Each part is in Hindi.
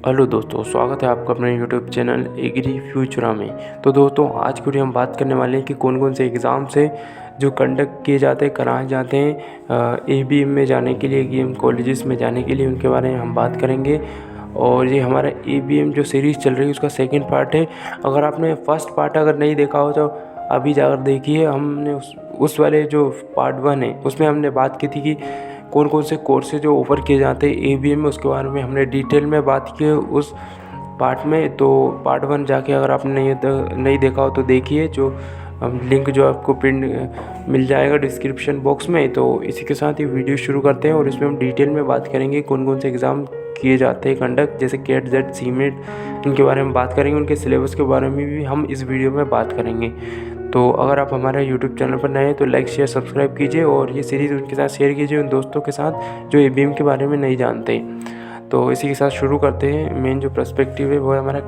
हेलो दोस्तों, स्वागत है आपका अपने यूट्यूब चैनल एग्री फ्यूचरा में। तो दोस्तों, आज की वीडियो हम बात करने वाले हैं कि कौन कौन से एग्ज़ाम्स हैं जो कंडक्ट किए जाते हैं, कराए जाते हैं एबीएम में जाने के लिए, एबीएम कॉलेजेस में जाने के लिए। उनके बारे में हम बात करेंगे। और ये हमारा एबीएम जो सीरीज़ चल रही है उसका सेकंड पार्ट है। अगर आपने फर्स्ट पार्ट अगर नहीं देखा हो तो अभी जाकर देखिए। हमने उस वाले जो पार्ट 1 है उसमें हमने बात की थी कि कौन कौन से कोर्सेज जो ऑफ़र किए जाते हैं एबीएम में, उसके बारे में हमने डिटेल में बात की है उस पार्ट में। तो पार्ट 1 जाके अगर आपने नहीं देखा हो तो देखिए, जो लिंक जो आपको पिन मिल जाएगा डिस्क्रिप्शन बॉक्स में। तो इसी के साथ ये वीडियो शुरू करते हैं और इसमें हम डिटेल में बात करेंगे कौन कौन से एग्ज़ाम किए जाते हैं कंडक्ट, जैसे कैट जेड सीमेट, इनके बारे में बात करेंगे। उनके सिलेबस के बारे में भी हम इस वीडियो में बात करेंगे। तो अगर आप हमारे यूट्यूब चैनल पर नए हैं तो लाइक शेयर सब्सक्राइब कीजिए और ये सीरीज़ उनके साथ शेयर कीजिए, उन दोस्तों के साथ जो एबीएम के बारे में नहीं जानते। तो इसी के साथ शुरू करते हैं। मेन जो पर्सपेक्टिव है वो है हमारा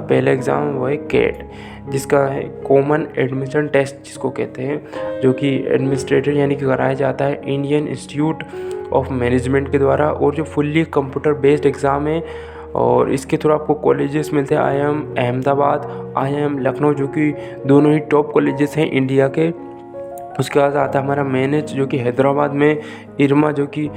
पहला एग्ज़ाम, वो है कैट, जिसका है कॉमन एडमिशन टेस्ट जिसको कहते हैं, जो कि एडमिनिस्ट्रेटर यानी कि कराया जाता है इंडियन इंस्टीट्यूट ऑफ मैनेजमेंट के द्वारा, और जो फुल्ली कंप्यूटर बेस्ड एग्ज़ाम है। और इसके थ्रू आपको कॉलेजेस मिलते हैं IIM अहमदाबाद, IIM लखनऊ, जो कि दोनों ही टॉप कॉलेजेस हैं इंडिया के। उसके बाद आता है हमारा मेनेज, जो कि हैदराबाद में, इरमा, जो कि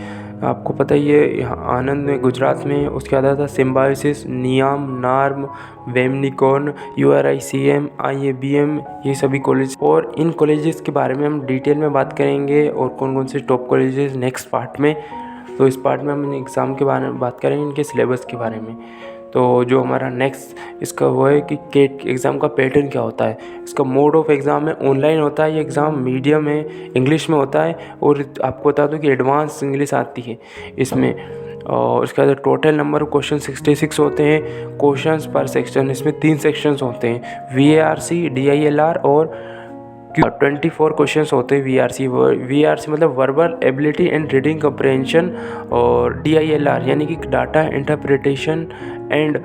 आपको पता ही है आनंद में गुजरात में। उसके बाद आता है सिम्बायोसिस, नियाम, नार्म, वेमनिकॉन, URICM, IABM, ये सभी कॉलेज। और इन कॉलेजेस के बारे में हम डिटेल में बात करेंगे और कौन कौन से टॉप कॉलेजेस नेक्स्ट पार्ट में। तो इस पार्ट में हम एग्ज़ाम के बारे में बात करेंगे, इनके सिलेबस के बारे में। तो जो हमारा नेक्स्ट इसका वो है कि कैट एग्ज़ाम का पैटर्न क्या होता है। इसका मोड ऑफ एग्ज़ाम है ऑनलाइन होता है। ये एग्ज़ाम मीडियम है, इंग्लिश में होता है। और आपको बता दूं कि एडवांस इंग्लिश आती है इसमें। और इसके बाद टोटल नंबर ऑफ क्वेश्चन 66 होते हैं। क्वेश्चंस पर सेक्शन, इसमें 3 सेक्शंस होते हैं, VARC, DILR और 24 क्वेश्चंस होते हैं। VRC मतलब वर्बल एबिलिटी एंड रीडिंग कम्प्रहेंशन, और DILR यानी कि data interpretation and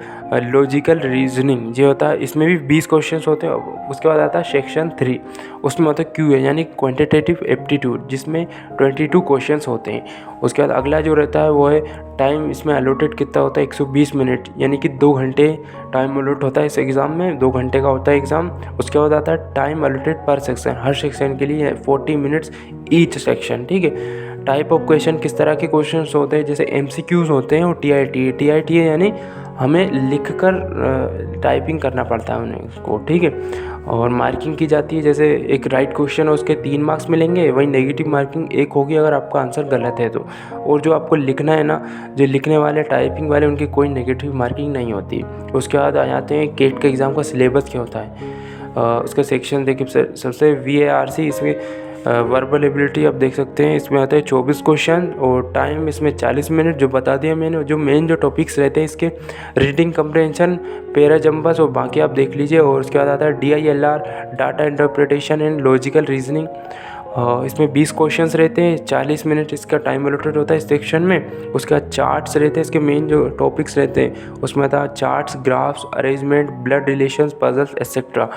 logical reasoning जो होता है। इसमें भी 20 क्वेश्चंस होते हैं। उसके बाद आता है सेक्शन 3, उसमें होता है QA यानी क्वांटिटेटिव एप्टीट्यूड, जिसमें 22 क्वेश्चंस होते हैं। उसके बाद अगला जो रहता है वो है टाइम। इसमें अलॉटेड कितना होता है, 120 मिनट, यानी कि 2 घंटे टाइम अलॉट होता है इस एग्ज़ाम में। 2 घंटे का होता है एग्ज़ाम। उसके बाद आता है टाइम अलॉटेड पर सेक्शन, हर सेक्शन के लिए 40 मिनट्स ईच सेक्शन, ठीक है। टाइप ऑफ क्वेश्चन, किस तरह के क्वेश्चन होते हैं, जैसे MCQs होते हैं और TITA यानी हमें लिखकर टाइपिंग करना पड़ता है उन्हें उसको, ठीक है। और मार्किंग की जाती है, जैसे एक राइट क्वेश्चन है उसके 3 मार्क्स मिलेंगे, वही नेगेटिव मार्किंग 1 होगी अगर आपका आंसर गलत है तो। और जो आपको लिखना है ना, जो लिखने वाले टाइपिंग वाले, उनकी कोई नेगेटिव मार्किंग नहीं होती। उसके बाद आ जाते हैं कैट के एग्ज़ाम का सिलेबस क्या होता है। उसका सेक्शन देखिए, सबसे VARC, इसमें वर्बल एबिलिटी आप देख सकते हैं। इसमें आता है 24 क्वेश्चन और टाइम इसमें 40 मिनट, जो बता दिया मैंने। जो मेन जो टॉपिक्स रहते हैं इसके, रीडिंग कम्प्रहेंशन, पैरा जंपर्स, और बाकी आप देख लीजिए। और उसके बाद आता है DILR, data interpretation and logical reasoning. इसमें 20 क्वेश्चंस रहते हैं, 40 मिनट इसका टाइम अलॉटेड होता है इस सेक्शन में। उसके बाद चार्ट्स रहते हैं, इसके मेन जो टॉपिक्स रहते हैं उसमें आता है charts, graphs, arrangement, blood relations, puzzles etcetera.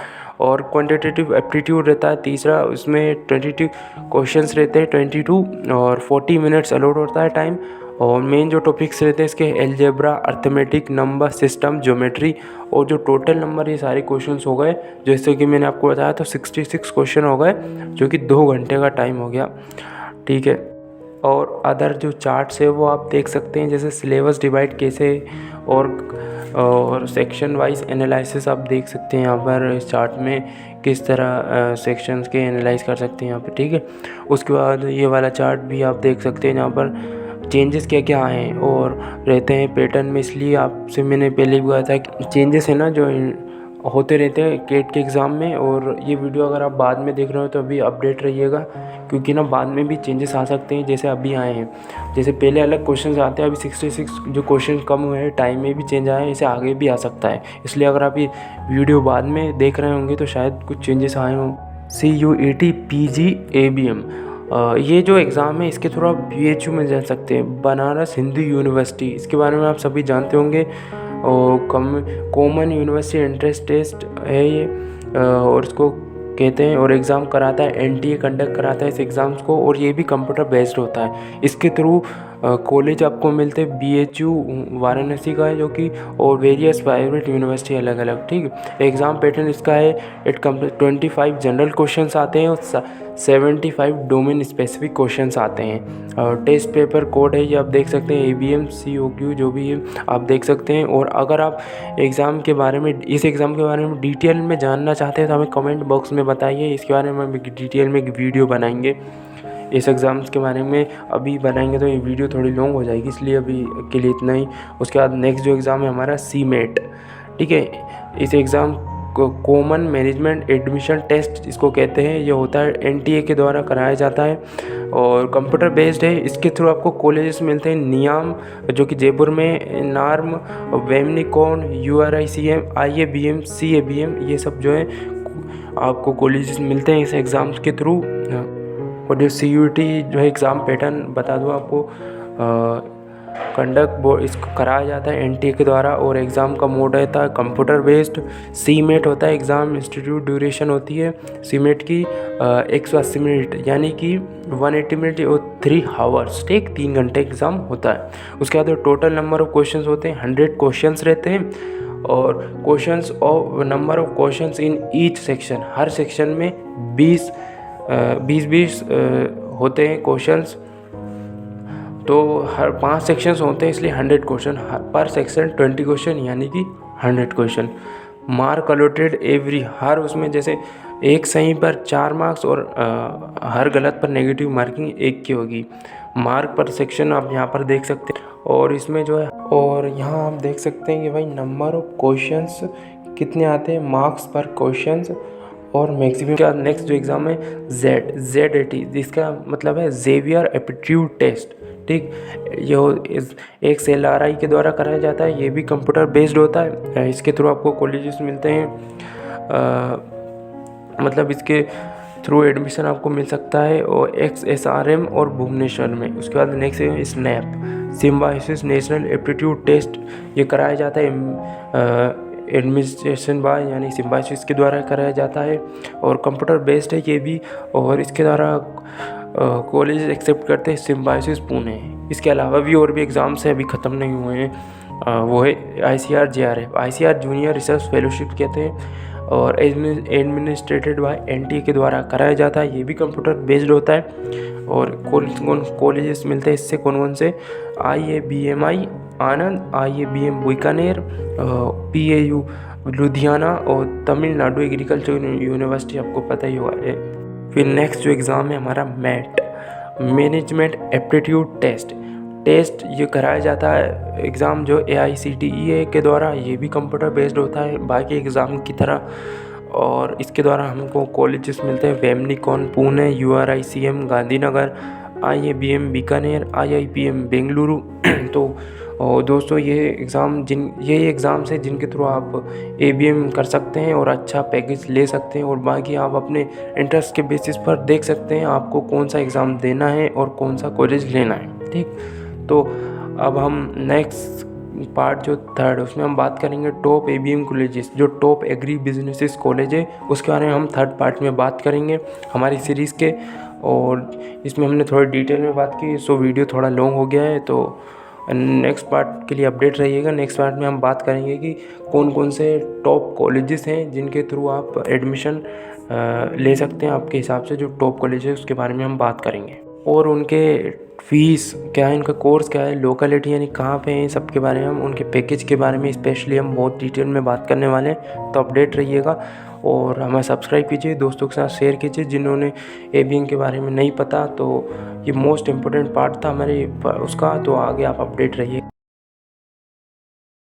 और क्वांटिटेटिव एप्टीट्यूड रहता है तीसरा, उसमें 22 क्वेश्चंस रहते हैं, 22, और 40 मिनट्स अलॉट होता है टाइम। और मेन जो टॉपिक्स रहते हैं इसके, algebra, arithmetic, number system, geometry. और जो टोटल नंबर ये सारे क्वेश्चंस हो गए, जैसे कि मैंने आपको बताया, तो 66 क्वेश्चन हो गए, जो कि 2 घंटे का टाइम हो गया, ठीक है। और अदर जो चार्ट्स है वो आप देख सकते हैं, जैसे सिलेबस डिवाइड कैसे, और सेक्शन वाइज एनालिसिस आप देख सकते हैं यहाँ पर इस चार्ट में, किस तरह सेक्शंस के एनालाइज कर सकते हैं यहाँ पे, ठीक है। उसके बाद ये वाला चार्ट भी आप देख सकते हैं, यहाँ पर चेंजेस क्या क्या आए हैं और रहते हैं पैटर्न में। इसलिए आपसे मैंने पहले भी कहा था कि चेंजेस है ना जो होते रहते हैं कैट के एग्ज़ाम में। और ये वीडियो अगर आप बाद में देख रहे हो तो अभी अपडेट रहिएगा, क्योंकि ना बाद में भी चेंजेस आ सकते हैं, जैसे अभी आए हैं। जैसे पहले अलग क्वेश्चन आते हैं, अभी 66 जो क्वेश्चन कम हुए हैं, टाइम में भी चेंज आए हैं, इसे आगे भी आ सकता है। इसलिए अगर आप ये वीडियो बाद में देख रहे होंगे तो शायद कुछ चेंजेस आए हों। CUET PG ABM, ये जो एग्ज़ाम है इसके थ्रू आप BHU में जा सकते हैं, बनारस हिंदू यूनिवर्सिटी। इसके बारे में आप सभी जानते होंगे। और कॉमन यूनिवर्सिटी एंट्रेंस टेस्ट है ये, और इसको कहते हैं। और एग्ज़ाम कराता है NTA कंडक्ट कराता है इस एग्ज़ाम्स को, और ये भी कंप्यूटर बेस्ड होता है। इसके थ्रू कॉलेज आपको मिलते हैं BHU वाराणसी का है जो कि, और वेरियस प्राइवेट यूनिवर्सिटी अलग अलग, ठीक है। एग्ज़ाम पैटर्न इसका है, इट कम्प्लीट 25 जनरल क्वेश्चंस आते हैं और 75 डोमेन स्पेसिफिक क्वेश्चंस आते हैं। और टेस्ट पेपर कोड है ये आप देख सकते हैं, ABM COQ जो भी है आप देख सकते हैं। और अगर आप एग्ज़ाम के बारे में, इस एग्ज़ाम के बारे में डिटेल में जानना चाहते हैं तो हमें कमेंट बॉक्स में बताइए, इसके बारे में हम डिटेल में एक वीडियो बनाएंगे। इस एग्ज़ाम्स के बारे में अभी बनाएंगे तो ये वीडियो थोड़ी लॉन्ग हो जाएगी, इसलिए अभी के लिए इतना ही। उसके बाद नेक्स्ट जो एग्ज़ाम है हमारा CMAT, ठीक है। इस एग्ज़ाम को कॉमन मैनेजमेंट एडमिशन टेस्ट इसको कहते हैं। ये होता है NTA के द्वारा कराया जाता है और कंप्यूटर बेस्ड है। इसके थ्रू आपको कॉलेजेस मिलते हैं, नियाम जो कि जयपुर में, नार्म, वेमनिकॉन, URICM, IABM, CABM, ये सब जो है आपको कॉलेजेस मिलते हैं इस एग्ज़ाम्स के थ्रू। और जो CUET जो है एग्ज़ाम पैटर्न बता दूँ आपको, कंडक्ट बोर्ड इसको कराया जाता है NTA के द्वारा, और एग्ज़ाम का मोड रहता है कंप्यूटर बेस्ड। CMAT होता है, एग्ज़ाम इंस्टीट्यूट ड्यूरेशन होती है CMAT की 180 मिनट, यानी कि 180 मिनट और 3 आवर्स, ठीक, 3 घंटे एग्ज़ाम होता है। उसके बाद टोटल नंबर ऑफ़ क्वेश्चंस होते हैं, 100 क्वेश्चंस रहते हैं, और क्वेश्चंस और number of questions in each section, her section में 20 होते हैं क्वेश्चंस। तो हर 5 सेक्शंस होते हैं, इसलिए 100 क्वेश्चन पर सेक्शन, 20 क्वेश्चन, यानी कि 100 क्वेश्चन। मार्क अलॉटेड एवरी, हर उसमें जैसे एक सही पर 4 मार्क्स और हर गलत पर नेगेटिव मार्किंग 1 की होगी। मार्क पर सेक्शन आप यहाँ पर देख सकते हैं, और इसमें जो है, और यहाँ आप देख सकते हैं कि भाई नंबर ऑफ क्वेश्चंस कितने आते हैं, मार्क्स पर क्वेश्चंस और मैक्सिमम। का नेक्स्ट जो एग्ज़ाम है ZAT, जिसका मतलब है ज़ेवियर एप्टीट्यूड टेस्ट, ठीक। ये एक CLRI के द्वारा कराया जाता है, ये भी कंप्यूटर बेस्ड होता है। इसके थ्रू आपको कॉलेजेस मिलते हैं, मतलब इसके थ्रू एडमिशन आपको मिल सकता है, और XSRM और भुवनेश्वर में। उसके बाद नेक्स्ट है SNAP, Symbiosis National Aptitude Test, ये कराया जाता है एडमिनिस्ट्रेशन बाय, यानी सिम्बायोसिस के द्वारा कराया जाता है, और कंप्यूटर बेस्ड है ये भी। और इसके द्वारा कॉलेज एक्सेप्ट करते हैं सिम्बायोसिस पुणे। इसके अलावा भी और भी एग्ज़ाम्स हैं, अभी ख़त्म नहीं हुए हैं। वो है ICR JRF, ICR junior research fellowship कहते हैं, और एडमिनिस्ट्रेटेड बाय NTA के द्वारा कराया जाता है, ये भी कंप्यूटर बेस्ड होता है। और कौन कॉलेजेस मिलते हैं इससे, कौन से, IABMI आनंद, IABM बीकानेर, PAU लुधियाना, और तमिलनाडु एग्रीकल्चर यूनिवर्सिटी आपको पता ही होगा। फिर नेक्स्ट जो एग्ज़ाम है हमारा MAT, मैनेजमेंट एप्टीट्यूड टेस्ट, ये कराया जाता है एग्ज़ाम जो AICTE के द्वारा, ये भी कंप्यूटर बेस्ड होता है बाकी एग्ज़ाम की तरह। और इसके द्वारा हमको कॉलेजेस मिलते हैं, वेमनिकॉन Pune, URICM Gandhinagar, IABM Bikaner, IIPM Bengaluru. तो और दोस्तों ये एग्ज़ाम्स हैं जिनके थ्रू आप ABM कर सकते हैं और अच्छा पैकेज ले सकते हैं, और बाकी आप अपने इंटरेस्ट के बेसिस पर देख सकते हैं आपको कौन सा एग्ज़ाम देना है और कौन सा कॉलेज लेना है, ठीक। तो अब हम नेक्स्ट पार्ट जो थर्ड, उसमें हम बात करेंगे टॉप ABM कॉलेजेस, जो टॉप एग्री बिजनेसेस कॉलेज है, उसके बारे में हम थर्ड पार्ट में बात करेंगे हमारी सीरीज़ के। और इसमें हमने थोड़ी डिटेल में बात की, सो वीडियो थोड़ा लॉन्ग हो गया है, तो नेक्स्ट पार्ट के लिए अपडेट रहिएगा। नेक्स्ट पार्ट में हम बात करेंगे कि कौन कौन से टॉप कॉलेजेस हैं जिनके थ्रू आप एडमिशन ले सकते हैं आपके हिसाब से। जो टॉप कॉलेज है उसके बारे में हम बात करेंगे, और उनके फ़ीस क्या है, इनका कोर्स क्या है, लोकेलिटी यानी कहाँ पे हैं, सबके बारे में हम, उनके पैकेज के बारे में स्पेशली हम बहुत डिटेल में बात करने वाले हैं। तो अपडेट रहिएगा और हमें सब्सक्राइब कीजिए, दोस्तों के साथ शेयर कीजिए जिन्होंने ABM के बारे में नहीं पता। तो ये मोस्ट इम्पोर्टेंट पार्ट था हमारे उसका, तो आगे आप अपडेट रहिए।